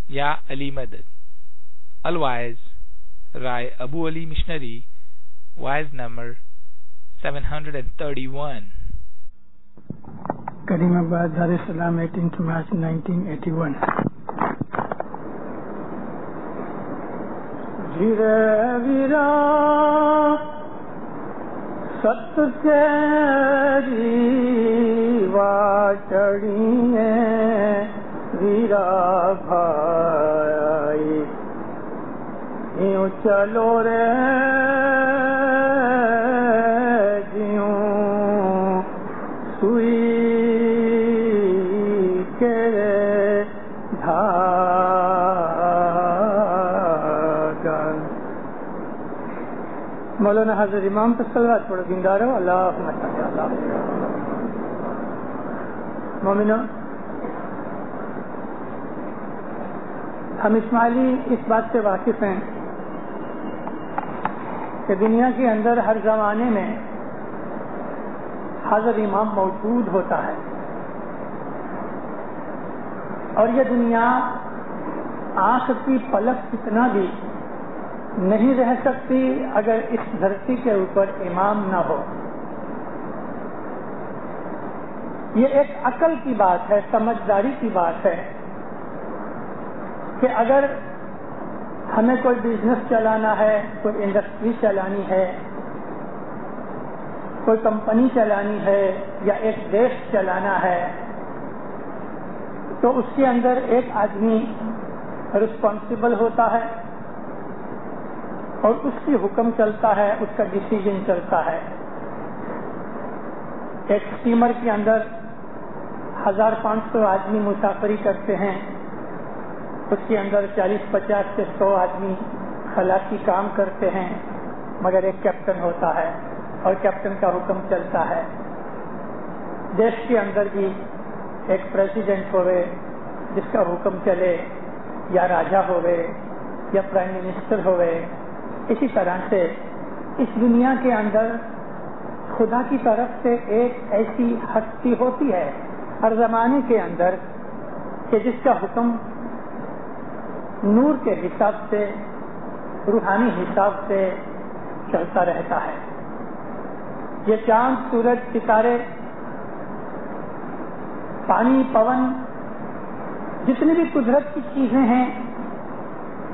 یا علی مدد. الوائز رائے ابو علی missionary, wise number 731. کریم آباد دار السلام 18 مارچ 1981. دھیرے ویرا ست تیری واچڑی ویرا بھائی یوں چلو رے جیوں سوئی کے دھاگا. مولانا حضرت امام پر صلوات پڑھو دیندارو. اللہم صل علی مومنو. ہم اسماعیلی اس بات سے واقف ہیں کہ دنیا کے اندر ہر زمانے میں حضرت امام موجود ہوتا ہے, اور یہ دنیا آنکھ کی پلک کتنا بھی نہیں رہ سکتی اگر اس دھرتی کے اوپر امام نہ ہو. یہ ایک عقل کی بات ہے, سمجھداری کی بات ہے کہ اگر ہمیں کوئی بزنس چلانا ہے, کوئی انڈسٹری چلانی ہے, کوئی کمپنی چلانی ہے یا ایک دیش چلانا ہے, تو اس کے اندر ایک آدمی رسپانسبل ہوتا ہے اور اس کی حکم چلتا ہے, اس کا ڈیسیجن چلتا ہے. ایک اسٹیمر کے اندر 1500 آدمی مسافری کرتے ہیں, اس کے اندر 40-50 سے 100 آدمی خلاقی کام کرتے ہیں, مگر ایک کیپٹن ہوتا ہے اور کیپٹن کا حکم چلتا ہے. دیش کے اندر بھی ایک پریزیڈنٹ ہوئے جس کا حکم چلے, یا راجا ہوئے یا پرائم منسٹر ہوئے. اسی طرح سے اس دنیا کے اندر خدا کی طرف سے ایک ایسی ہستی ہوتی ہے ہر زمانے کے اندر کہ جس کا حکم نور کے حساب سے, روحانی حساب سے چلتا رہتا ہے. یہ چاند, سورج, ستارے, پانی, پون, جتنی بھی قدرت کی چیزیں ہیں,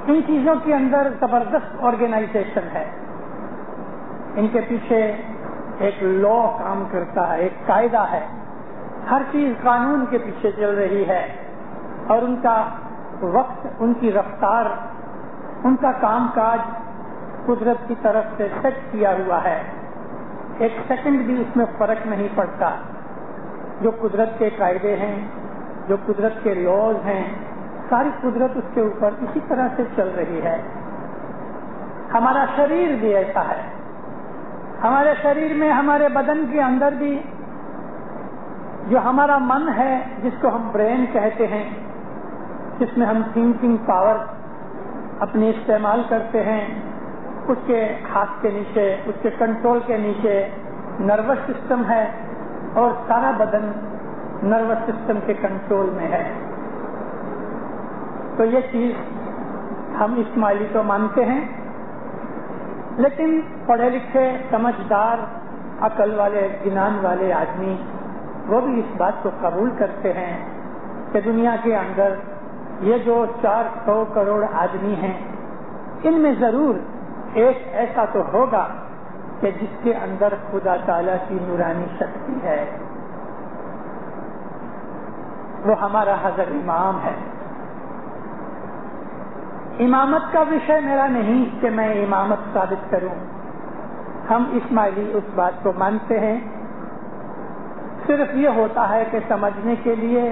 ان چیزوں کے اندر زبردست آرگنائزیشن ہے. ان کے پیچھے ایک لا کام کرتا ہے, ایک قاعدہ ہے. ہر چیز قانون کے پیچھے چل رہی ہے, اور ان کا وقت, ان کی رفتار, ان کا کام کاج قدرت کی طرف سے سیٹ کیا ہوا ہے. ایک سیکنڈ بھی اس میں فرق نہیں پڑتا. جو قدرت کے قاعدے ہیں, جو قدرت کے لاز ہیں, ساری قدرت اس کے اوپر اسی طرح سے چل رہی ہے. ہمارا شریر بھی ایسا ہے. ہمارے شریر میں, ہمارے بدن کے اندر بھی جو ہمارا من ہے, جس کو ہم برین کہتے ہیں, جس میں ہم تھنکنگ پاور اپنی استعمال کرتے ہیں, اس کے ہاتھ کے نیچے, اس کے کنٹرول کے نیچے نروس سسٹم ہے, اور سارا بدن نروس سسٹم کے کنٹرول میں ہے. تو یہ چیز ہم اسماعیلی تو مانتے ہیں, لیکن پڑھے لکھے, سمجھدار, عقل والے, اطمینان والے آدمی وہ بھی اس بات کو قبول کرتے ہیں کہ دنیا کے اندر یہ جو 400 کروڑ آدمی ہیں, ان میں ضرور ایک ایسا تو ہوگا کہ جس کے اندر خدا تعالیٰ کی نورانی شکتی ہے. وہ ہمارا حضرت امام ہے. امامت کا وشے میرا نہیں کہ میں امامت ثابت کروں. ہم اسماعیلی اس بات کو مانتے ہیں. صرف یہ ہوتا ہے کہ سمجھنے کے لیے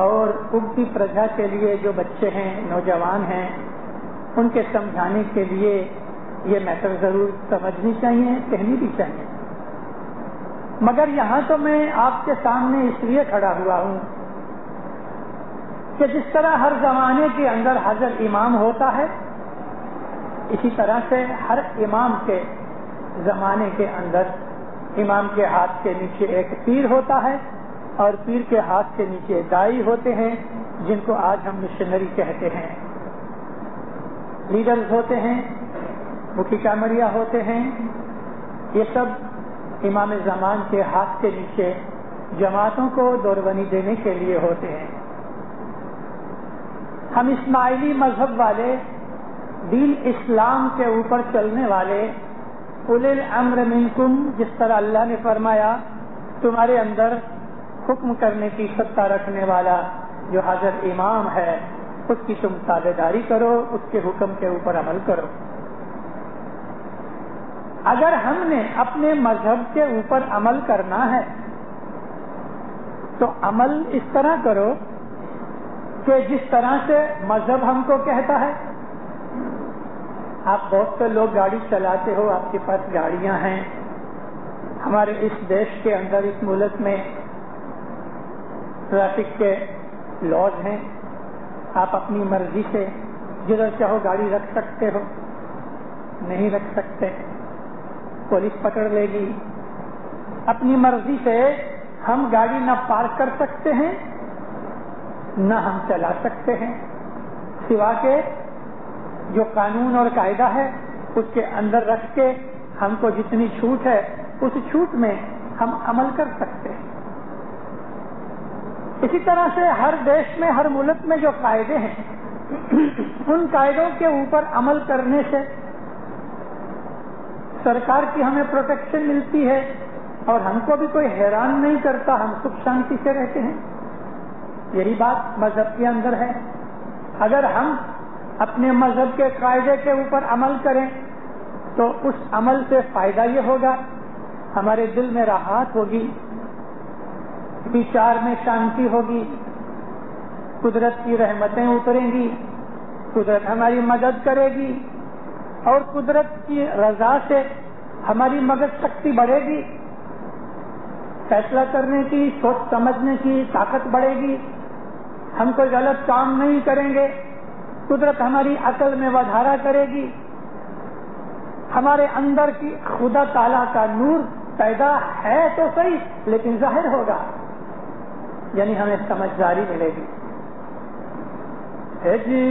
اور اگتی پرجا کے لیے, جو بچے ہیں, نوجوان ہیں, ان کے سمجھانے کے لیے یہ میٹر ضرور سمجھنی چاہیے, کہنی بھی چاہیے. مگر یہاں تو میں آپ کے سامنے اس لیے کھڑا ہوا ہوں کہ جس طرح ہر زمانے کے اندر حضرت امام ہوتا ہے, اسی طرح سے ہر امام کے زمانے کے اندر امام کے ہاتھ کے نیچے ایک پیر ہوتا ہے, اور پیر کے ہاتھ کے نیچے دائی ہوتے ہیں, جن کو آج ہم مشنری کہتے ہیں، لیڈرز ہوتے ہیں، مکھی کامڑیا ہوتے ہیں، یہ سب امام زمان کے ہاتھ کے نیچے جماعتوں کو دوربنی دینے کے لیے ہوتے ہیں۔ ہم اسماعیلی مذہب والے، دین اسلام کے اوپر چلنے والے، اولی الامر منکم، جس طرح اللہ نے فرمایا تمہارے اندر حکم کرنے کی ستہ رکھنے والا جو حضرت امام ہے، اس کی تم تابعداری کرو، اس کے حکم کے اوپر عمل کرو۔ اگر ہم نے اپنے مذہب کے اوپر عمل کرنا ہے تو عمل اس طرح کرو کہ جس طرح سے مذہب ہم کو کہتا ہے۔ آپ بہت سے لوگ گاڑی چلاتے ہو، آپ کے پاس گاڑیاں ہیں، ہمارے اس دیش کے اندر، اس ملک میں ٹریفک کے لاز ہیں، آپ اپنی مرضی سے جدھر چاہو گاڑی رکھ سکتے ہو، نہیں رکھ سکتے، پولیس پکڑ لے گی۔ اپنی مرضی سے ہم گاڑی نہ پارک کر سکتے ہیں، نہ ہم چلا سکتے ہیں، سوا کہ جو قانون اور قاعدہ ہے اس کے اندر رکھ کے ہم کو جتنی چھوٹ ہے اس چھوٹ میں ہم عمل کر سکتے ہیں۔ اسی طرح سے ہر دیش میں، ہر ملک میں جو قاعدے ہیں ان قاعدوں کے اوپر عمل کرنے سے سرکار کی ہمیں پروٹیکشن ملتی ہے اور ہم کو بھی کوئی حیران نہیں کرتا، ہم سکھ شانتی سے رہتے ہیں۔ یہی بات مذہب کے اندر ہے۔ اگر ہم اپنے مذہب کے قاعدے کے اوپر عمل کریں تو اس عمل سے فائدہ یہ ہوگا، ہمارے دل میں راحت ہوگی، وچار میں شانتی ہوگی، قدرت کی رحمتیں اتریں گی، قدرت ہماری مدد کرے گی اور قدرت کی رضا سے ہماری مدد شکتی بڑھے گی، فیصلہ کرنے کی، سوچ سمجھنے کی طاقت بڑھے گی، ہم کوئی غلط کام نہیں کریں گے، قدرت ہماری عقل میں وادھارا کرے گی، ہمارے اندر کی خدا تعالیٰ کا نور پیدا ہے تو صحیح لیکن ظاہر ہوگا، یعنی ہمیں سمجھداری ملے گی۔ اے جی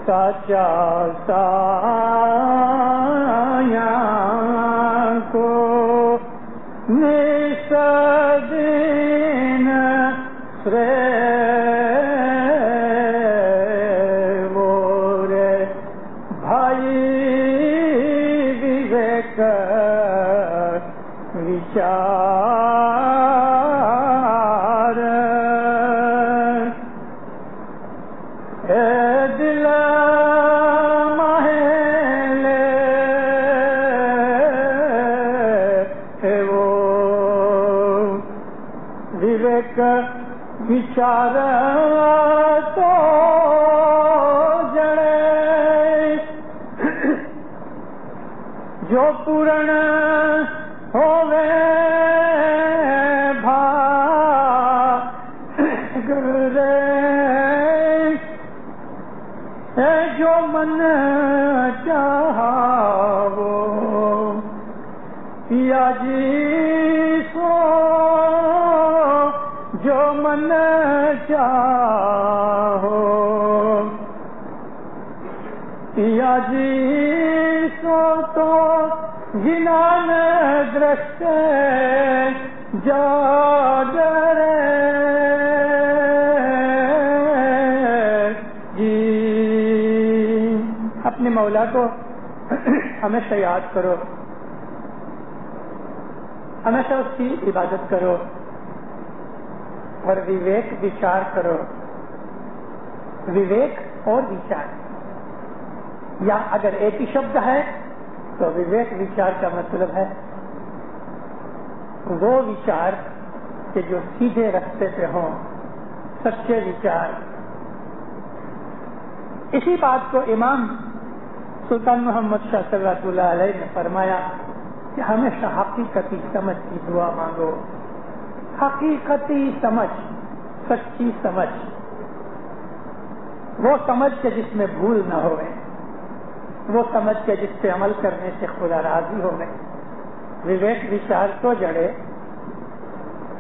سچا سایہ کو نسدین سرے مورے بھائی وویک وچار اے دل مہلے اے وہ وویک وچار تو جڑے جو پورن ہووے بھاگرے اے جو من چاہو یا جی سو جو من چاہو یا جی سو تو جنان درشت جاگرے جی۔ اپنے مولا کو ہمیشہ یاد کرو، ہمیشہ اس کی عبادت کرو اور وویک وچار کرو۔ وویک اور وچار، یا اگر ایک ہی شبد ہے تو وویک وچار کا مطلب ہے وہ وچار کہ جو سیدھے راستے پہ ہوں، سچے وچار۔ اسی بات کو امام سلطان محمد شاہ صلی اللہ علیہ نے فرمایا کہ ہمیشہ حقیقتی سمجھ کی دعا مانگو، حقیقتی سمجھ، سچی سمجھ، وہ سمجھ کے جس میں بھول نہ ہوئے، وہ سمجھ کے جس پہ عمل کرنے سے خدا راضی ہو گئے۔ وویک وچار تو جڑے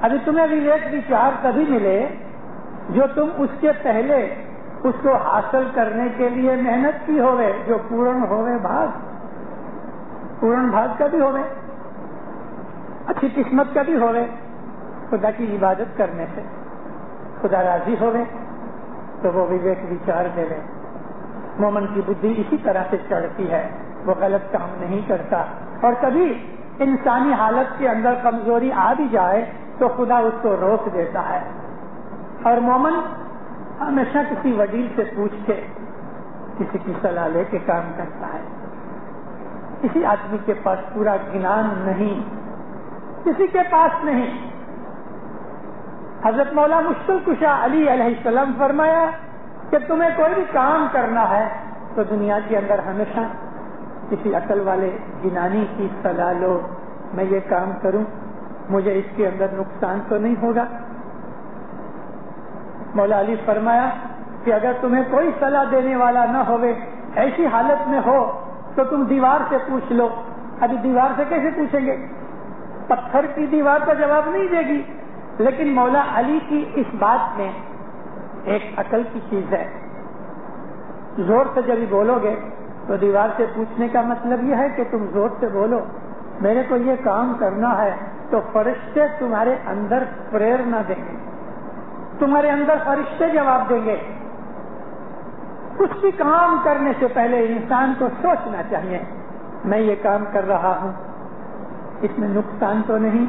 ابھی تمہیں وویک وچار تبھی ملے جو تم اس کے پہلے اس کو حاصل کرنے کے لیے محنت کی ہوئے، جو پورن ہوئے بھاگ، پورن بھاگ کا بھی ہوئے، اچھی قسمت کا بھی ہوئے، خدا کی عبادت کرنے سے خدا راضی ہوئے تو وہ وویک وچار دے لے۔ مومن کی بدھی اسی طرح سے چڑھتی ہے، وہ غلط کام نہیں کرتا، اور کبھی انسانی حالت کے اندر کمزوری آ بھی جائے تو خدا اس کو روک دیتا ہے، اور مومن ہمیشہ کسی وڈیل سے پوچھ کے کسی کی صلاح لے کے کام کرتا ہے۔ کسی آدمی کے پاس پورا گنان نہیں، کسی کے پاس نہیں۔ حضرت مولا مشکل کشا علی علیہ السلام فرمایا کہ تمہیں کوئی بھی کام کرنا ہے تو دنیا کے اندر ہمیشہ کسی عقل والے گنانی کی صلاح لو، میں یہ کام کروں مجھے اس کے اندر نقصان تو نہیں ہوگا۔ مولا علی فرمایا کہ اگر تمہیں کوئی صلاح دینے والا نہ ہوئے، ایسی حالت میں ہو تو تم دیوار سے پوچھ لو۔ ابھی دیوار سے کیسے پوچھیں گے؟ پتھر کی دیوار تو جواب نہیں دے گی، لیکن مولا علی کی اس بات میں ایک عقل کی چیز ہے۔ زور سے جب بولو گے تو دیوار سے پوچھنے کا مطلب یہ ہے کہ تم زور سے بولو، میرے کو یہ کام کرنا ہے، تو فرشتے تمہارے اندر پریرنا دیں گے، تمہارے اندر فرشتے جواب دیں گے۔ کچھ بھی کام کرنے سے پہلے انسان کو سوچنا چاہیے، میں یہ کام کر رہا ہوں، اس میں نقصان تو نہیں،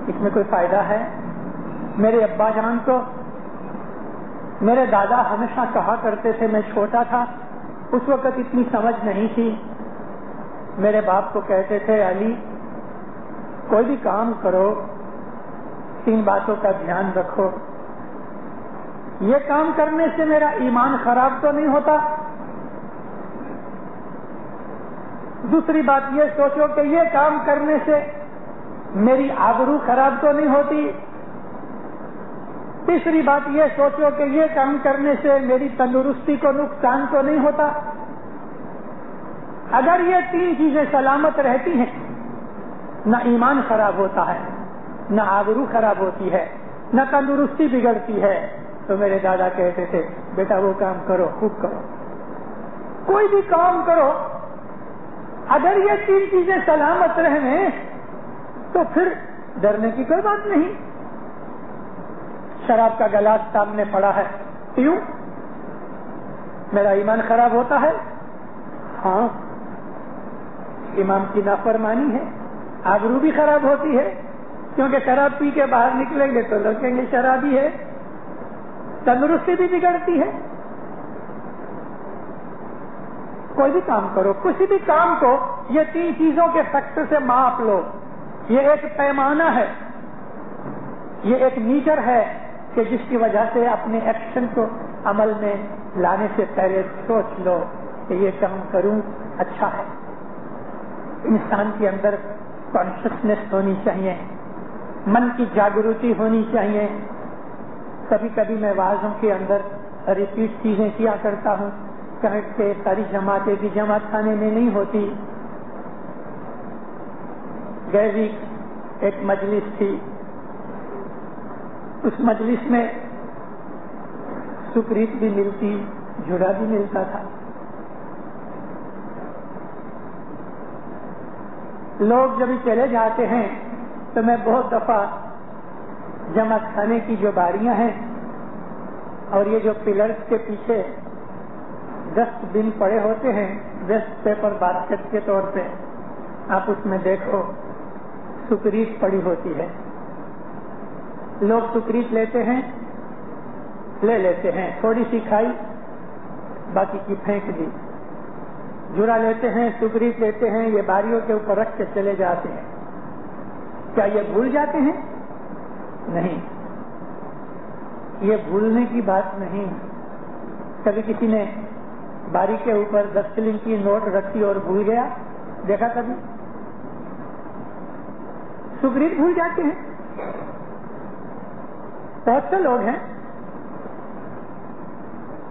اس میں کوئی فائدہ ہے؟ میرے ابا جان کو میرے دادا ہمیشہ کہا کرتے تھے، میں چھوٹا تھا اس وقت اتنی سمجھ نہیں تھی، میرے باپ کو کہتے تھے علی کوئی بھی کام کرو 3 باتوں کا دھیان رکھو، یہ کام کرنے سے میرا ایمان خراب تو نہیں ہوتا، دوسری بات یہ سوچو کہ یہ کام کرنے سے میری آبرو خراب تو نہیں ہوتی، تیسری بات یہ سوچو کہ یہ کام کرنے سے میری تندرستی کو نقصان تو نہیں ہوتا۔ اگر یہ 3 چیزیں سلامت رہتی ہیں، نہ ایمان خراب ہوتا ہے، نہ آبرو خراب ہوتی ہے، نہ تندرستی بگڑتی ہے، تو میرے دادا کہتے تھے بیٹا وہ کام کرو، خوب کرو، کوئی بھی کام کرو، اگر یہ 3 چیزیں سلامت رہیں تو پھر ڈرنے کی کوئی بات نہیں۔ شراب کا گلاس سامنے پڑا ہے، پیوں، میرا ایمان خراب ہوتا ہے؟ ہاں، امام کی نافرمانی ہے، آبرو بھی خراب ہوتی ہے، کیونکہ شراب پی کے باہر نکلیں گے تو لوگ کہیں گے شرابی ہے، تندرستی بھی بگڑتی ہے۔ کوئی بھی کام کرو، کسی بھی کام کو یہ 3 چیزوں کے فیکٹر سے ماپ لو، یہ ایک پیمانہ ہے، یہ ایک میٹر ہے کہ جس کی وجہ سے اپنے ایکشن کو عمل میں لانے سے پہلے سوچ لو کہ یہ کام کروں اچھا ہے۔ انسان کے اندر کانشسنس ہونی چاہیے، من کی جاگرتی ہونی چاہیے۔ کبھی کبھی میں وعظوں کے اندر ریپیٹ چیزیں کیا کرتا ہوں کہ ساری جماعتیں بھی جماعت خانے میں نہیں ہوتی۔ گئے ویک ایک مجلس تھی، اس مجلس میں سپریت بھی ملتی، جھوڑا بھی ملتا تھا۔ لوگ جب چلے جاتے ہیں تو میں بہت دفعہ جماعت خانے کی جو باریاں ہیں اور یہ جو پلرز کے پیچھے ڈسٹ بن پڑے ہوتے ہیں، ویسٹ پیپر باسکٹ کے طور پہ، آپ اس میں دیکھو سپریت پڑی ہوتی ہے۔ لوگ سپریت لیتے ہیں، لے لیتے ہیں، تھوڑی سی کھائی، باقی کی پھینک دی۔ جڑا لیتے ہیں، سپریت لیتے ہیں، یہ باریوں کے اوپر رکھ کے چلے جاتے ہیں۔ کیا یہ بھول جاتے ہیں؟ نہیں، یہ بھولنے کی بات نہیں۔ کبھی کسی نے باری کے اوپر 10 شلنگ کی نوٹ رکھی اور بھول گیا؟ دیکھا کبھی؟ سپریت بھول جاتے ہیں۔ بہت سے لوگ ہیں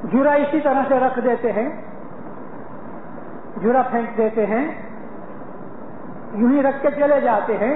جڑا اسی طرح سے رکھ دیتے ہیں، جڑا پھینک دیتے ہیں، یوں ہی رکھ کے چلے جاتے ہیں،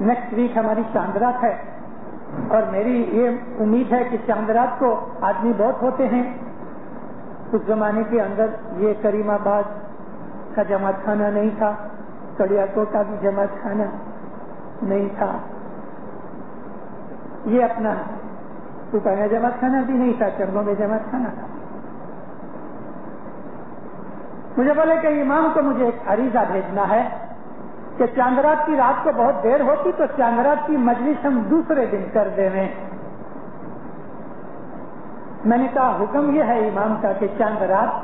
نیکسٹ ویک ہماری چاند رات ہے، اور میری یہ امید ہے کہ چاند رات کو آدمی بہت ہوتے ہیں. اس زمانے کے اندر یہ کریم آباد کا جماعت خانہ نہیں تھا، کڑیاکو کا بھی جماعت خانہ نہیں تھا، یہ اپنا اوپر جماعت خانہ بھی نہیں تھا، چربوں میں جماعت خانہ تھا. مجھے بولے کہ امام کو مجھے ایک عریضہ بھیجنا ہے کہ چاند رات کی رات کو بہت دیر ہوتی تو چاند رات کی مجلس ہم دوسرے دن کر دیں. میں نے کہا حکم یہ ہے امام کا کہ چاند رات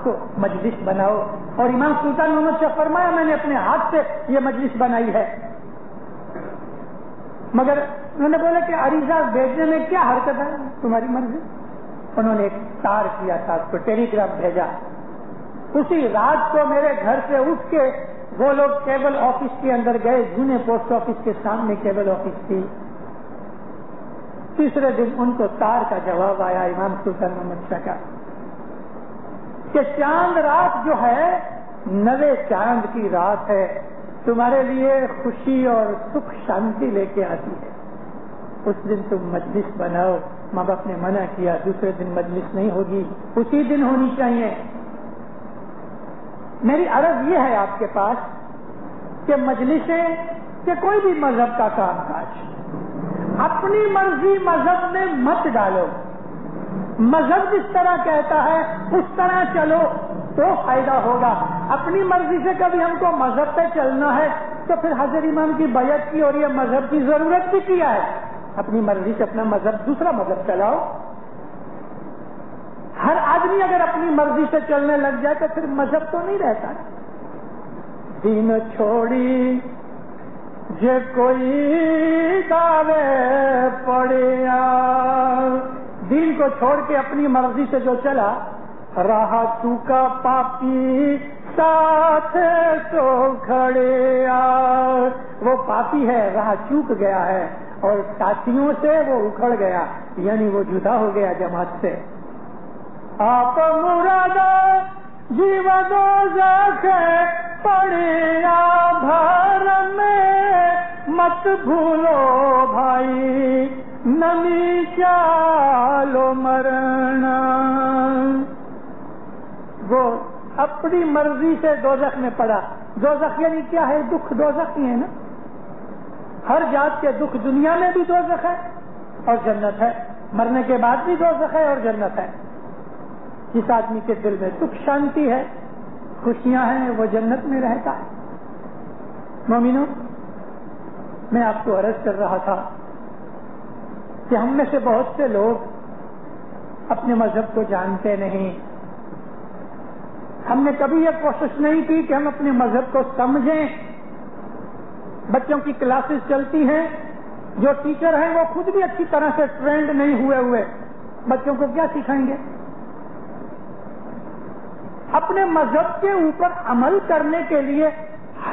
کو مجلس بناؤ، اور امام سلطان محمد شاہ فرمایا میں نے اپنے ہاتھ سے یہ مجلس بنائی ہے. مگر انہوں نے بولا کہ عریضہ بھیجنے میں کیا حرکت ہے، تمہاری مرضی. انہوں نے ایک تار کیا تھا، اس کو ٹیلی گراف بھیجا. اسی رات کو میرے گھر سے اٹھ کے وہ لوگ کیبل آفس کے اندر گئے، جونے پوسٹ آفس کے سامنے کیبل آفس تھی. تیسرے دن ان کو تار کا جواب آیا امام سلطان محمد شاہ کا کہ چاند رات جو ہے 9 چاند کی رات ہے، تمہارے لیے خوشی اور سکھ شانتی لے کے آتی ہے. اس دن تم مجلس بناؤ. ماں باپ نے منع کیا، دوسرے دن مجلس نہیں ہوگی، اسی دن ہونی چاہیے. میری عرض یہ ہے آپ کے پاس کہ مجلسیں کہ کوئی بھی مذہب کا کام کاج اپنی مرضی مذہب میں مت ڈالو. مذہب جس طرح کہتا ہے اس طرح چلو تو فائدہ ہوگا. اپنی مرضی سے کبھی ہم کو مذہب پہ چلنا ہے تو پھر حضرت امام کی بیعت کی اور یہ مذہب کی ضرورت بھی کیا ہے. اپنی مرضی سے اپنا مذہب دوسرا مذہب چلاؤ. ہر آدمی اگر اپنی مرضی سے چلنے لگ جائے تو پھر مذہب تو نہیں رہتا. دین چھوڑی جے کوئی دعوے پڑیا، دین کو چھوڑ کے اپنی مرضی سے جو چلا، راہ چوکا پاپی ساتھ تو کھڑے آ. وہ پاپی ہے، راہ چوک گیا ہے اور ساتھیوں سے وہ اکھڑ گیا، یعنی وہ جدا ہو گیا جماعت سے. آپ مرادہ جیو دوزخ پڑیا بھر میں، مت بھولو بھائی نمی چالو مرنا. وہ اپنی مرضی سے دوزخ میں پڑا. دوزخ یعنی کیا ہے؟ دکھ. دوزخ ہی ہے نا. ہر جات کے دکھ. دنیا میں بھی دوزخ ہے اور جنت ہے، مرنے کے بعد بھی دوزخ ہے اور جنت ہے. جس آدمی کے دل میں سکھ شانتی ہے، خوشیاں ہیں، وہ جنت میں رہتا ہے. مومنوں، میں آپ کو عرض کر رہا تھا کہ ہم میں سے بہت سے لوگ اپنے مذہب کو جانتے نہیں. ہم نے کبھی یہ کوشش نہیں کی کہ ہم اپنے مذہب کو سمجھیں. بچوں کی کلاسز چلتی ہیں، جو ٹیچر ہیں وہ خود بھی اچھی طرح سے ٹرینڈ نہیں ہوئے، بچوں کو کیا سکھائیں گے؟ اپنے مذہب کے اوپر عمل کرنے کے لیے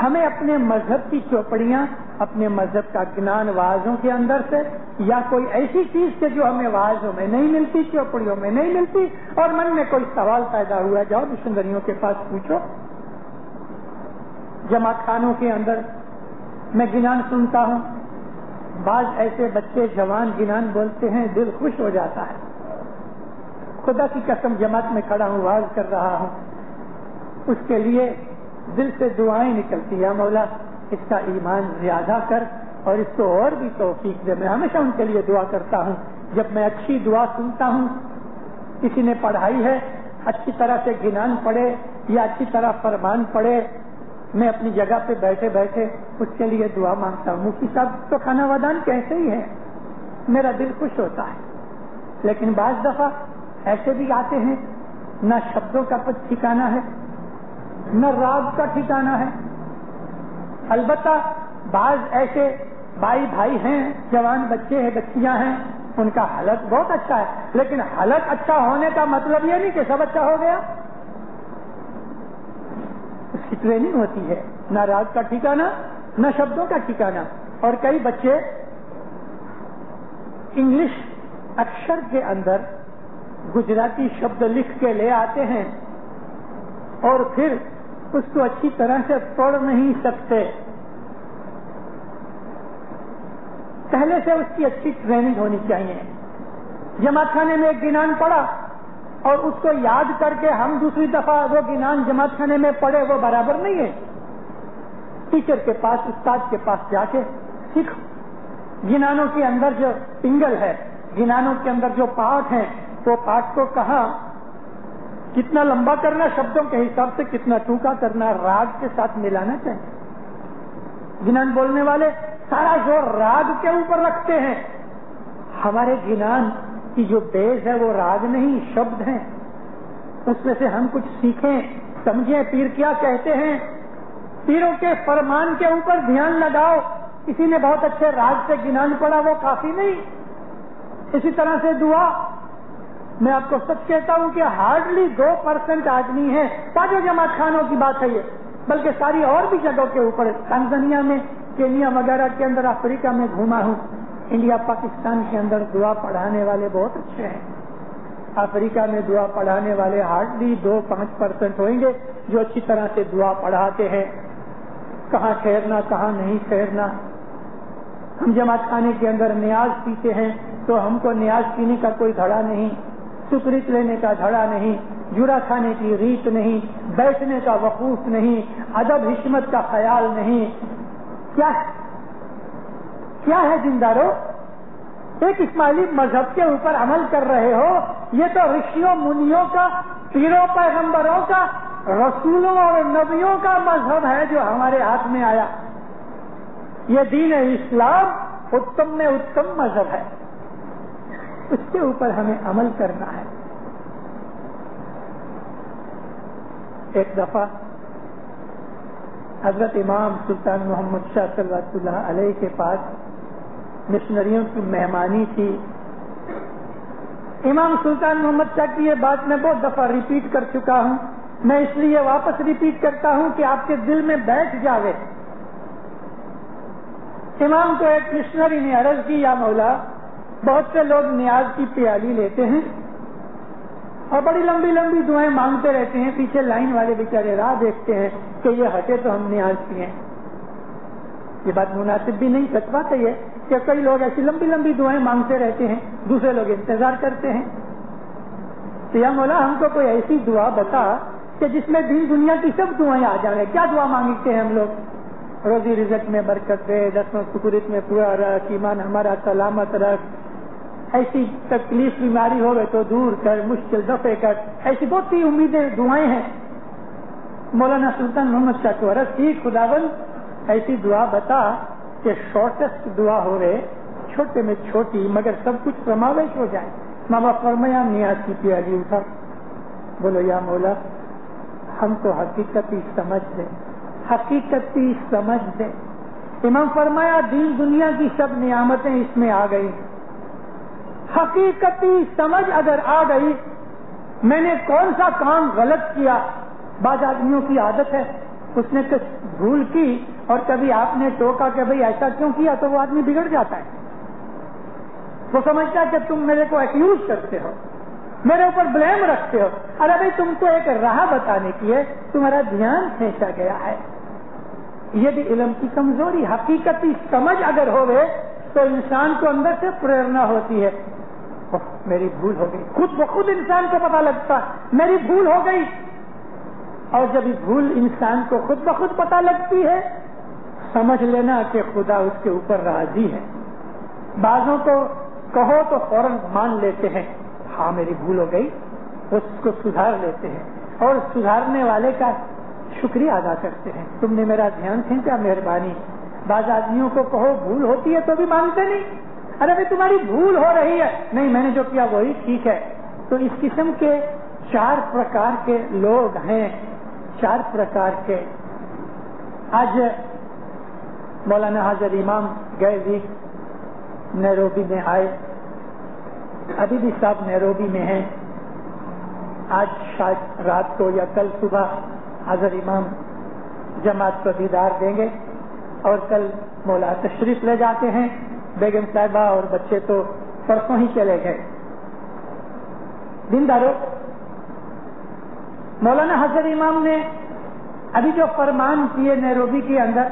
ہمیں اپنے مذہب کی چوپڑیاں، اپنے مذہب کا گنان واعظوں کے اندر سے، یا کوئی ایسی چیز سے جو ہمیں واعظوں میں نہیں ملتی، چوپڑیوں میں نہیں ملتی، اور من میں کوئی سوال پیدا ہوا، جاؤ مشنریوں کے پاس پوچھو. جماعت خانوں کے اندر میں گنان سنتا ہوں، بعض ایسے بچے جوان گنان بولتے ہیں، دل خوش ہو جاتا ہے. خدا کی قسم جماعت میں کھڑا ہوں، واعظ کر رہا ہوں، اس کے لیے دل سے دعائیں نکلتی ہیں، مولا اس کا ایمان زیادہ کر اور اس کو اور بھی توفیق دے. میں ہمیشہ ان کے لیے دعا کرتا ہوں. جب میں اچھی دعا سنتا ہوں، کسی نے پڑھائی ہے، اچھی طرح سے گنان پڑھے یا اچھی طرح فرمان پڑھے، میں اپنی جگہ پہ بیٹھے بیٹھے اس کے لیے دعا مانگتا ہوں. مفتی صاحب تو خانہ ودان کیسے ہی ہے، میرا دل خوش ہوتا ہے. لیکن بعض دفعہ ایسے بھی آتے ہیں، نہ شبدوں کا کچھ ٹھکانہ ہے، نہ راگ کا ٹھکانہ ہے. البتہ بعض ایسے بھائی ہیں، جوان بچے ہیں، بچیاں ہیں، ان کا حلق بہت اچھا ہے، لیکن حلق اچھا ہونے کا مطلب یہ نہیں کہ سب اچھا ہو گیا. اس کی ٹریننگ ہوتی ہے، نہ راگ کا ٹھکانہ نہ شبدوں کا ٹھکانہ. اور کئی بچے انگلش اکشر کے اندر گجراتی شبد لکھ کے لے آتے ہیں اور پھر اس کو اچھی طرح سے پڑھ نہیں سکتے. پہلے سے اس کی اچھی ٹریننگ ہونی چاہیے. جماعت خانے میں ایک گنان پڑا اور اس کو یاد کر کے ہم دوسری دفعہ وہ گنان جماعت خانے میں پڑھے وہ برابر نہیں ہے. ٹیچر کے پاس، استاد کے پاس جا کے سیکھو. گنانوں کے اندر جو پنگل ہے، گنانوں کے اندر جو پارٹ ہیں، وہ پارٹ کو کہاں کتنا لمبا کرنا، شبدوں کے حساب سے کتنا ٹوکا کرنا، راگ کے ساتھ ملانا چاہیے. گنان بولنے والے سارا زور راگ کے اوپر رکھتے ہیں. ہمارے گنان کی جو بیس ہے وہ راگ نہیں، شبد ہیں. اس میں سے ہم کچھ سیکھیں، سمجھیں پیر کیا کہتے ہیں. پیروں کے فرمان کے اوپر دھیان لگاؤ. کسی نے بہت اچھے راگ سے گنان پڑا، وہ کافی نہیں. اسی طرح سے دعا، میں آپ کو سچ کہتا ہوں کہ ہارڈلی 2% آدمی ہے، پانچوں جماعت خانوں کی بات ہے یہ، بلکہ ساری اور بھی جگہوں کے اوپر، تنزانیہ میں، کینیا وغیرہ کے اندر، افریقہ میں گھوما ہوں. انڈیا پاکستان کے اندر دعا پڑھانے والے بہت اچھے ہیں. افریقہ میں دعا پڑھانے والے ہارڈلی 2-5% ہوئیں گے جو اچھی طرح سے دعا پڑھاتے ہیں. کہاں ٹھہرنا، کہاں نہیں ٹھہرنا. ہم جماعت خانے کے اندر نیاز پیتے ہیں تو ہم کو نیاز پینے کا کوئی دھڑا نہیں، سکریت لینے کا دھڑا نہیں، جڑا کھانے کی ریت نہیں، بیٹھنے کا وقوف نہیں، ادب حشمت کا خیال نہیں. کیا ہے زندارو؟ ایک اسماعیلی مذہب کے اوپر عمل کر رہے ہو. یہ تو رشیوں منیوں کا، پیروں پیغمبروں کا، رسولوں اور نبیوں کا مذہب ہے جو ہمارے ہاتھ میں آیا. یہ دین اسلام اتم میں اتم مذہب ہے، اس کے اوپر ہمیں عمل کرنا ہے. ایک دفعہ حضرت امام سلطان محمد شاہ صلی اللہ علیہ کے پاس مشنریوں کی مہمانی تھی. امام سلطان محمد شاہ کی یہ بات میں بہت دفعہ ریپیٹ کر چکا ہوں، میں اس لیے واپس ریپیٹ کرتا ہوں کہ آپ کے دل میں بیٹھ جاوے. امام کو ایک مشنری نے عرض کی، یا مولا، بہت سے لوگ نیاز کی پیالی لیتے ہیں اور بڑی لمبی لمبی دعائیں مانگتے رہتے ہیں. پیچھے لائن والے بیچارے راہ دیکھتے ہیں کہ یہ ہٹے تو ہم نیاز پیئیں. یہ بات مناسب بھی نہیں، سچ بات ہے یہ کہ کئی لوگ ایسی لمبی لمبی دعائیں مانگتے رہتے ہیں، دوسرے لوگ انتظار کرتے ہیں. تو یا مولا، ہم کو کوئی ایسی دعا بتا کہ جس میں دین دنیا کی سب دعائیں آ جائیں. کیا دعا مانگتے ہیں ہم لوگ؟ روزی رزق میں برکت دے، دسوں سکورت میں پورا رکھ، ایمان ہمارا سلامت رکھ، ایسی تکلیف بیماری ہوگی تو دور کر، مشکل دفع کر. ایسی بہت سی امیدیں، دعائیں ہیں. مولانا سلطان محمد شاہ کو عرض کی، خداوند ایسی دعا بتا کہ شارٹیسٹ دعا ہو رہے، چھوٹے میں چھوٹی مگر سب کچھ سماوش ہو جائے. ماما فرمایا نیاز کی پیالی اٹھا. بولو یا مولا، ہم کو حقیقتی سمجھ دے، حقیقتی سمجھ دے. امام فرمایا دین دنیا کی سب نعمتیں اس میں آ گئی، حقیقتی سمجھ اگر آ گئی میں نے کون سا کام غلط کیا. بعض آدمیوں کی عادت ہے، اس نے کچھ بھول کی اور کبھی آپ نے ٹوکا کہ بھئی ایسا کیوں کیا تو وہ آدمی بگڑ جاتا ہے. وہ سمجھتا ہے کہ تم میرے کو ایکیوز کرتے ہو، میرے اوپر بلیم رکھتے ہو. ارے بھائی تم کو ایک راہ بتانے کی ہے، تمہارا دھیان کھینچا گیا ہے. یہ بھی علم کی کمزوری. حقیقتی سمجھ اگر ہوئے تو انسان کو اندر سے پریرنا ہوتی ہے، میری بھول ہو گئی. خود بخود انسان کو پتا لگتا میری بھول ہو گئی. اور جب یہ بھول انسان کو خود بخود پتا لگتی ہے، سمجھ لینا کہ خدا اس کے اوپر راضی ہے. بعضوں کو کہو تو فوراً مان لیتے ہیں، ہاں میری بھول ہو گئی، اس کو سدھار لیتے ہیں اور سدھارنے والے کا شکریہ ادا کرتے ہیں. تم نے میرا دھیان کھینچا، مہربانی. بعض آدمیوں کو کہو بھول ہوتی ہے تو بھی مانتے نہیں. ارے بھائی تمہاری بھول ہو رہی ہے، نہیں میں نے جو کیا وہی ٹھیک ہے. تو اس قسم کے 4 پرکار کے لوگ ہیں، 4 پرکار کے. آج مولانا حاضر امام گئے ویک نیروبی میں آئے، ابھی بھی صاحب نیروبی میں ہیں. آج شاید رات کو یا کل صبح حاضر امام جماعت کو دیدار دیں گے اور کل مولا تشریف لے جاتے ہیں. بیگم صاحبہ اور بچے تو پرسوں ہی چلے گئے. دیندارو، مولانا حاضر امام نے ابھی جو فرمان کیے نیروبی کے اندر،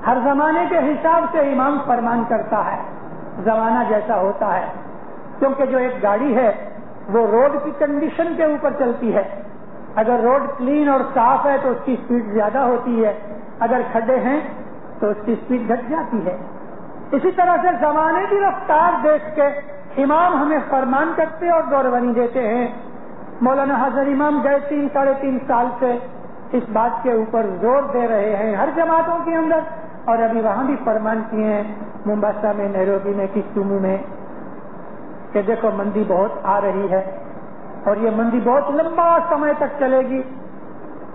ہر زمانے کے حساب سے امام فرمان کرتا ہے، زمانہ جیسا ہوتا ہے، کیونکہ جو ایک گاڑی ہے وہ روڈ کی کنڈیشن کے اوپر چلتی ہے. اگر روڈ کلین اور صاف ہے تو اس کی اسپیڈ زیادہ ہوتی ہے، اگر کھڈے ہیں تو اس کی اسپیڈ گھٹ جاتی ہے. اسی طرح سے زمانے کی رفتار دیکھ کے امام ہمیں فرمان کرتے اور دورونی دیتے ہیں. مولانا حضرت امام گئے 3-3.5 سال سے اس بات کے اوپر زور دے رہے ہیں ہر جماعتوں کے اندر، اور ابھی وہاں بھی فرمان کیے ہیں ممباسا میں، نیروبی میں، کسومو میں، کہ دیکھو مندی بہت آ رہی ہے اور یہ مندی بہت لمبا سمے تک چلے گی.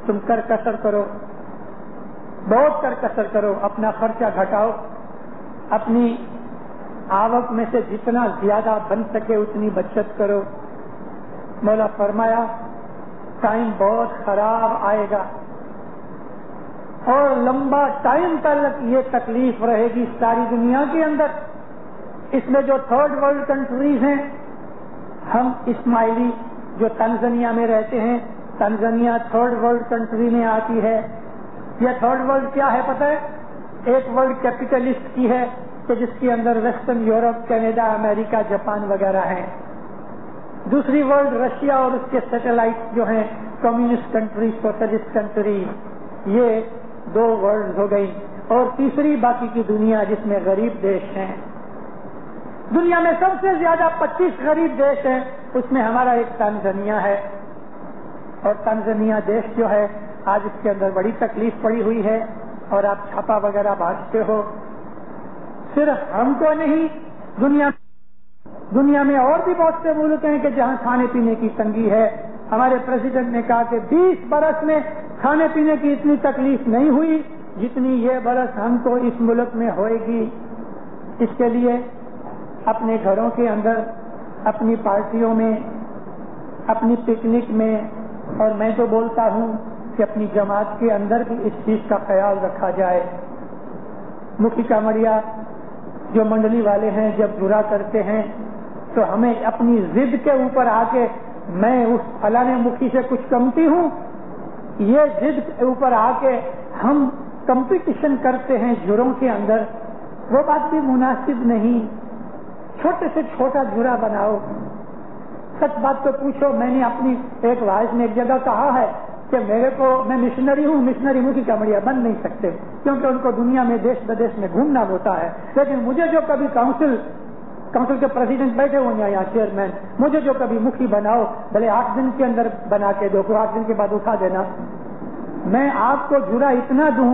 تم کسر کرو، بہت کسر کرو، اپنا خرچہ گھٹاؤ، اپنی آوک میں سے جتنا زیادہ بن سکے اتنی بچت کرو. مولا فرمایا ٹائم بہت خراب آئے گا اور لمبا ٹائم تک یہ تکلیف رہے گی ساری دنیا کے اندر. اس میں جو تھرڈ ورلڈ کنٹریز ہیں، ہم اسماعیلی جو تنزانیہ میں رہتے ہیں، تنزانیہ تھرڈ ورلڈ کنٹری میں آتی ہے. یہ تھرڈ ورلڈ کیا ہے پتہ ہے؟ ایک ورلڈ کیپٹلسٹ کی ہے کہ جس کے اندر ویسٹرن یورپ، کینیڈا، امریکہ، جاپان وغیرہ ہیں. دوسری ورلڈ رشیا اور اس کے سیٹلائٹ جو ہیں کمیونسٹ کنٹری، سوشلسٹ کنٹری، یہ 2 ورلڈ ہو گئی. اور تیسری باقی کی دنیا جس میں غریب دیش ہیں. دنیا میں سب سے زیادہ 25 غریب دیش ہیں، اس میں ہمارا ایک تنزانیہ ہے. اور تنزانیہ دیش جو ہے آج اس کے اندر بڑی تکلیف پڑی ہوئی ہے اور آپ چھاپا وغیرہ بانٹتے ہو. صرف ہم کو نہیں، دنیا میں اور بھی بہت سے ملک ہیں کہ جہاں کھانے پینے کی تنگی ہے. ہمارے پریزیڈنٹ نے کہا کہ 20 برس میں کھانے پینے کی اتنی تکلیف نہیں ہوئی جتنی یہ برس ہم کو اس ملک میں ہوئے گی. اس کے لیے اپنے گھروں کے اندر، اپنی پارٹیوں میں، اپنی پکنک میں، اور میں تو بولتا ہوں کہ اپنی جماعت کے اندر بھی اس چیز کا خیال رکھا جائے. مکھی کامڑیا جو منڈلی والے ہیں جب برا کرتے ہیں تو ہمیں اپنی ضد کے اوپر آ کے میں اس فلانے مکھی سے کچھ کمتی ہوں، یہ ضد کے اوپر آ کے ہم کمپٹیشن کرتے ہیں جروں کے اندر، وہ بات بھی مناسب نہیں. چھوٹے سے چھوٹا جرا بناؤ. سچ بات تو پوچھو، میں نے اپنی ایک وائس میں ایک جگہ کہا ہے کہ میں مشنری ہوں، مشنری مکھی کامڑیا بن نہیں سکتے کیونکہ ان کو دنیا میں دیش بدیش میں گھومنا ہوتا ہے. لیکن مجھے جو کبھی کاؤنسل کے پریزیڈنٹ بیٹھے ہوئے ہیں یا چیئرمین، مجھے جو کبھی مکھی بناؤ، بھلے 8 دن کے اندر بنا کے دو، 8 دن کے بعد اٹھا دینا. میں آپ کو جرا اتنا دوں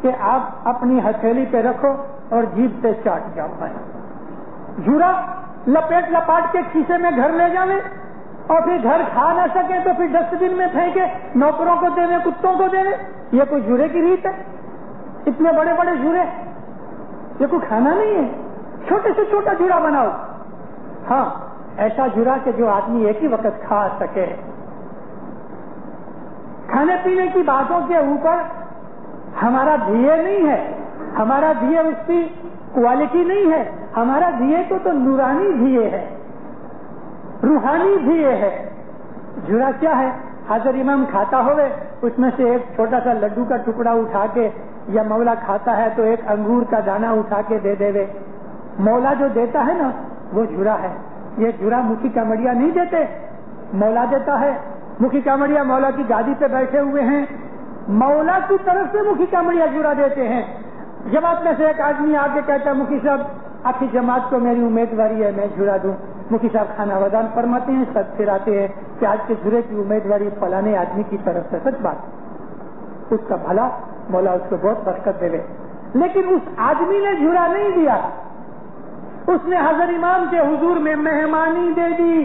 کہ آپ اپنی ہتھیلی پہ رکھو اور جیب پہ چاٹ جاؤ. جرا لپیٹ لپاٹ کے کھیسے میں گھر لے جاوے اور پھر گھر کھا نہ سکے تو پھر ڈسٹ بن میں پھینکے، نوکروں کو دینے، کتوں کو دینے. یہ کوئی جرے کی ریت ہے؟ اتنے بڑے بڑے جرے یہ کوئی کھانا نہیں ہے. چھوٹے سے چھوٹا جرا بناؤ. ہاں، ایسا جرا کہ جو آدمی ایک ہی وقت کھا سکے. کھانے پینے کی باتوں کے اوپر ہمارا دیے نہیں ہے، ہمارا دیے اس کی کوالٹی نہیں ہے. ہمارا دیے تو نورانی دیے ہے، روحانی دیے ہے. جرا کیا ہے؟ حضرت امام کھاتا ہوئے اس میں سے ایک چھوٹا سا لڈو کا ٹکڑا اٹھا کے، یا مولا کھاتا ہے تو ایک انگور کا دانہ اٹھا کے دے دے. مولا جو دیتا ہے نا وہ جرا ہے. یہ جرا مکھی کامڑیا نہیں دیتے، مولا دیتا ہے. مکھی کامڑیا مولا کی گادی پہ بیٹھے ہوئے ہیں، مولا کی طرف سے مکھی کامڑیا جرا دیتے ہیں. جماعت میں سے ایک آدمی آ کے کہتا ہے مکھی صاحب آپ کی جماعت کو میری امیدواری ہے میں جرا دوں. مکھی صاحب کھانا ودان فرماتے ہیں، سب پھراتے ہیں کہ آج کے جرے کی امیدواری فلانے آدمی کی طرف سے. سچ بات، اس کا بھلا مولا اس کو بہت برکت دے. لیکن اس آدمی نے جرا نہیں دیا، اس نے حضرت امام کے حضور میں مہمانی دے دی.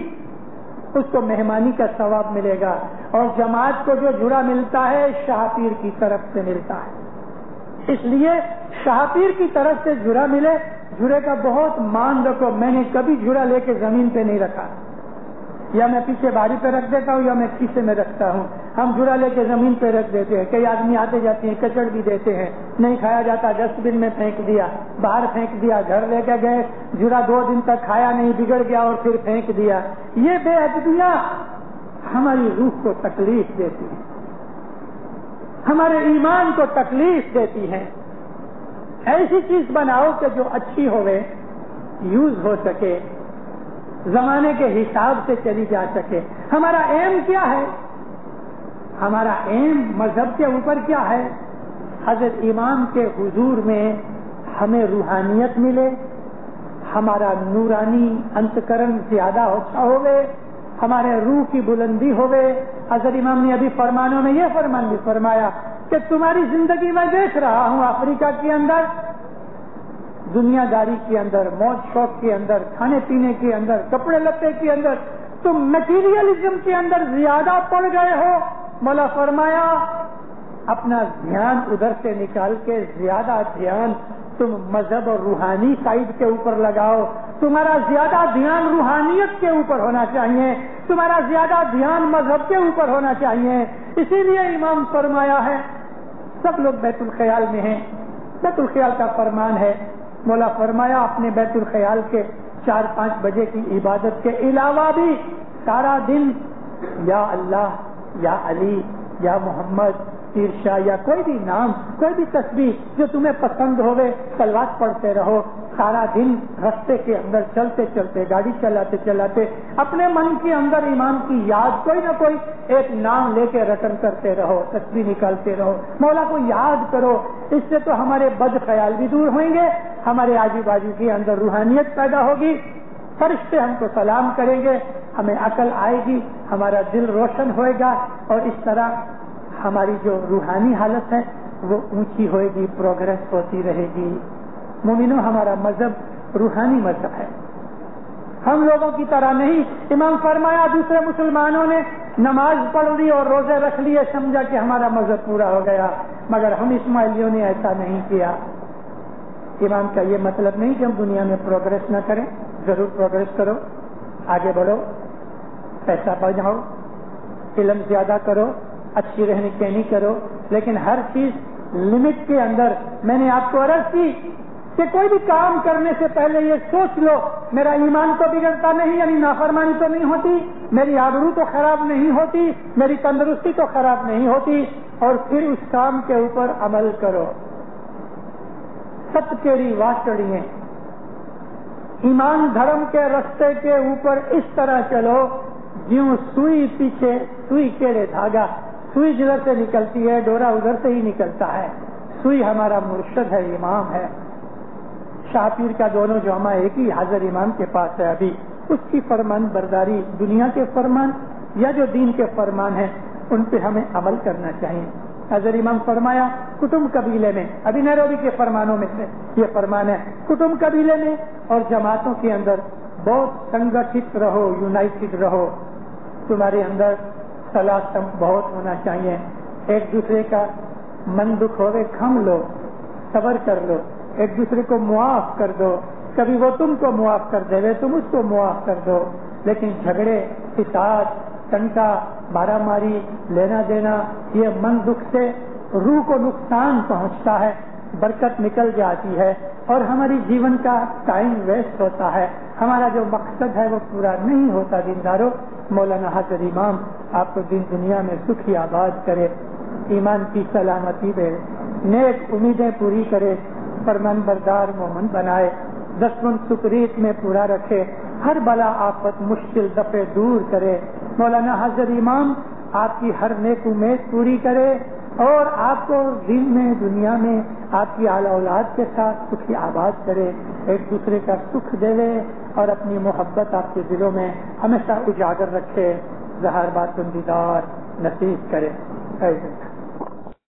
اس کو مہمانی کا ثواب ملے گا. اور جماعت کو جو جرا ملتا ہے شاہ پیر کی طرف سے ملتا ہے. اس لیے شاہ پیر کی طرف سے جرا ملے، جرے کا بہت مان رکھو. میں نے کبھی جرا لے کے زمین پہ نہیں رکھا، یا میں پیچھے باری پہ رکھ دیتا ہوں یا میں کھیسے میں رکھتا ہوں. ہم جرا لے کے زمین پہ رکھ دیتے ہیں. کئی آدمی آتے جاتے ہیں کچڑ بھی دیتے ہیں، نہیں کھایا جاتا، ڈسٹ بن میں پھینک دیا، باہر پھینک دیا. گھر لے کے گئے، جرا 2 دن تک کھایا نہیں، بگڑ گیا اور پھر پھینک دیا. یہ بے ادبیاں ہماری روح کو تکلیف دیتی ہیں، ہمارے ایمان کو تکلیف دیتی ہیں. ایسی چیز بناؤ کہ جو اچھی ہوئے، یوز ہو سکے، زمانے کے حساب سے چلی جا سکے۔ ہمارا ایم کیا ہے؟ ہمارا ایم مذہب کے اوپر کیا ہے؟ حضرت امام کے حضور میں ہمیں روحانیت ملے، ہمارا نورانی انتکرن زیادہ اچھا ہوئے، ہمارے روح کی بلندی ہوئے۔ حضرت امام نے ابھی فرمانوں میں یہ فرمان بھی فرمایا کہ تمہاری زندگی میں دیکھ رہا ہوں افریقہ کے اندر، دنیا داری کے اندر، موج شوق کے اندر، کھانے پینے کے اندر، کپڑے لتے کے اندر، تم میٹیریلزم کے اندر زیادہ پڑ گئے ہو۔ مولا فرمایا اپنا دھیان ادھر سے نکال کے زیادہ دھیان تم مذہب اور روحانی سائڈ کے اوپر لگاؤ۔ تمہارا زیادہ دھیان روحانیت کے اوپر ہونا چاہیے، تمہارا زیادہ دھیان مذہب کے اوپر ہونا چاہیے۔ اسی لیے امام فرمایا ہے، سب لوگ بیت الخیال میں ہیں، بیت الخیال کا فرمان ہے، مولا فرمایا اپنے بیت الخیال کے 4-5 بجے کی عبادت کے علاوہ بھی سارا دن یا اللہ، یا علی، یا محمد، پیر شاہ، یا کوئی بھی نام، کوئی بھی تسبیح جو تمہیں پسند ہوئے صلوات پڑھتے رہو۔ سارا دن رستے کے اندر چلتے چلتے، گاڑی چلاتے چلاتے اپنے من کے اندر ایمان کی یاد کوئی نہ کوئی ایک نام لے کے رٹن کرتے رہو، تسبیح نکالتے رہو، مولا کو یاد کرو۔ اس سے تو ہمارے بد خیال بھی دور ہوئیں گے، ہمارے آجو باجو کے اندر روحانیت پیدا ہوگی، فرشتے ہم کو سلام کریں گے، ہمیں عقل آئے گی، ہمارا دل روشن ہوئے گا، اور اس طرح ہماری جو روحانی حالت ہے وہ اونچی ہوئے گی، پروگرس ہوتی رہے گی۔ مومنوں، ہمارا مذہب روحانی مذہب ہے، ہم لوگوں کی طرح نہیں۔ امام فرمایا دوسرے مسلمانوں نے نماز پڑھ لی اور روزے رکھ لیے، سمجھا کہ ہمارا مذہب پورا ہو گیا، مگر ہم اسماعیلیوں نے ایسا نہیں کیا۔ امام کا یہ مطلب نہیں کہ ہم دنیا میں پروگرس نہ کریں، ضرور پروگرس کرو، آگے بڑھو، پیسہ بڑھاؤ، علم زیادہ کرو، اچھی رہنی کہنی کرو، لیکن ہر چیز لمٹ کے اندر۔ میں نے آپ کو عرض کی کہ کوئی بھی کام کرنے سے پہلے یہ سوچ لو میرا ایمان تو بگڑتا نہیں، یعنی نافرمانی تو نہیں ہوتی، میری آبرو تو خراب نہیں ہوتی، میری تندرستی تو خراب نہیں ہوتی، اور پھر اس کام کے اوپر عمل کرو۔ ست کیری واچڑیے، ایمان دھرم کے رستے کے اوپر اس طرح چلو جیوں سوئی پیچھے، سوئی کیڑے دھاگا، سوئی جدھر سے نکلتی ہے ڈورا ادھر سے ہی نکلتا ہے۔ سوئی ہمارا مرشد ہے، امام ہے، شاہ پیر کا دونوں جامع ایک ہی حاضر امام کے پاس ہے۔ ابھی اس کی فرمان برداری، دنیا کے فرمان یا جو دین کے فرمان ہیں ان پہ ہمیں عمل کرنا چاہیے۔ حضرت امام فرمایا کٹم قبیلے میں، ابھی نیروبی کے فرمانوں میں سے یہ فرمان ہے، کٹم قبیلے میں اور جماعتوں کے اندر بہت سنگٹھت رہو، یونائٹڈ رہو، تمہارے اندر صلاح بہت ہونا چاہیے، ایک دوسرے کا من دکھ ہوئے کھم لو، صبر کر لو، ایک دوسرے کو معاف کر دو، کبھی وہ تم کو معاف کر دے، تم اس کو معاف کر دو، لیکن جھگڑے، فساد، ٹنکا، مارا ماری، لینا دینا، یہ من دکھ سے روح کو نقصان پہنچتا ہے، برکت نکل جاتی ہے، اور ہماری جیون کا ٹائم ویسٹ ہوتا ہے، ہمارا جو مقصد ہے وہ پورا نہیں ہوتا۔ دینداروں، مولانا حاضر امام آپ کو دین دنیا میں سکھی آباد کرے، ایمان کی سلامتی دے، نیک امیدیں پوری کرے، فرمان بردار مومن بنائے، دشمن سکریت میں پورا رکھے، ہر بلا آفت مشکل دفع دور کرے۔ مولانا حاضر امام آپ کی ہر نیک امید پوری کرے، اور آپ کو دین میں، دنیا میں آپ کی اعلی اولاد کے ساتھ سکھی آباد کرے، ایک دوسرے کا سکھ دے اور اپنی محبت آپ کے دلوں میں ہمیشہ اجاگر رکھے، ظاہر باطن دیدار نصیب کرے۔